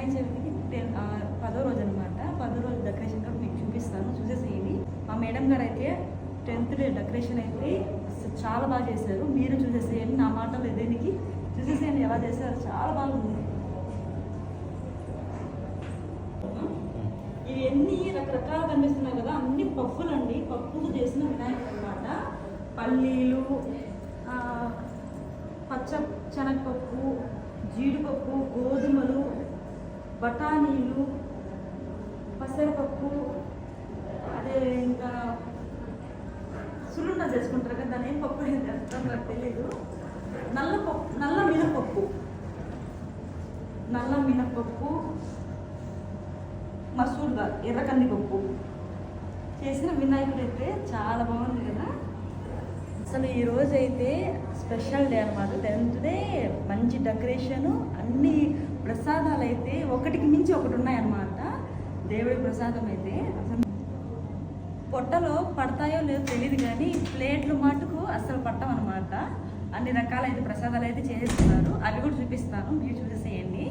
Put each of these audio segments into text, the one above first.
వినాయక చవితికి 10వ రోజు అనమాట. 10వ రోజు డెకరేషన్ కూడా మీకు చూపిస్తాను, చూసేసేయండి. మా మేడం గారు అయితే 10th డే డెకరేషన్ అయితే చాలా బాగా చేశారు. మీరు చూసేసేయండి, నా మాటలు దేనికి చూసేసేయండి ఎలా చేశారు, చాలా బాగుంది. ఇవన్నీ రకరకాలు కనిపిస్తున్నాయి కదా, అన్ని పప్పులండి, పప్పులు చేసిన వినాయకుడు అనమాట. పల్లీలు, పచ్చ శనగపప్పు, జీడిపప్పు, గోధుమలు, బఠానీలు, పెసరపప్పు, అదే ఇంకా సులుండ చేసుకుంటారు కదా, దాని ఏం పప్పు ఏం చేస్తారో నాకు తెలీదు. నల్ల మినపప్పు, మసూర్ దాల్, ఎర్ర కందిపప్పు చేసిన వినాయకుడు అయితే చాలా బాగుంది కదా. అసలు ఈరోజు అయితే స్పెషల్ డే అనమాట. 10th డే మంచి డెకరేషను, అన్ని ప్రసాదాలు అయితే ఒకటికి మించి ఒకటి ఉన్నాయన్నమాట. దేవుడి ప్రసాదం అయితే అసలు పొట్టలో పడతాయో లేదో తెలియదు, కానీ ప్లేట్లు మటుకు అసలు పట్టమన్నమాట. అన్ని రకాలైతే ప్రసాదాలు అయితే చేస్తున్నారు, అవి కూడా చూపిస్తాను, మీరు చూసేసేయండి.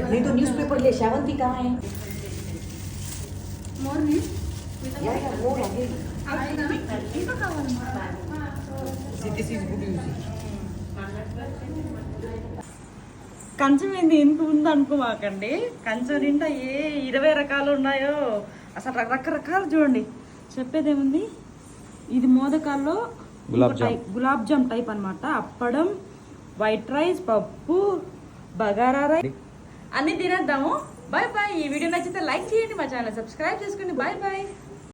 नहीं तो न्यूज़पेपर ले, श्रावंती कहाँ है? मॉर्निंग वो लगेगी. This is good music. కంచం ఏంది ఇంత ఉంది అనుకోమాకండి. కంచం నిండా 20 రకాలు ఉన్నాయో, అసలు రకరకాలు చూడండి. చెప్పేదేముంది, ఇది మోదకాల్లో గులాబ్ జామ్ టైప్ అనమాట. అప్పడం, వైట్ రైస్, పప్పు, బగారా రైస్ అన్నీ తినేద్దాము. Bye bye. ఈ వీడియో నచ్చితే లైక్ చేయండి, మా ఛానల్ సబ్స్క్రైబ్ చేసుకోండి. Bye bye.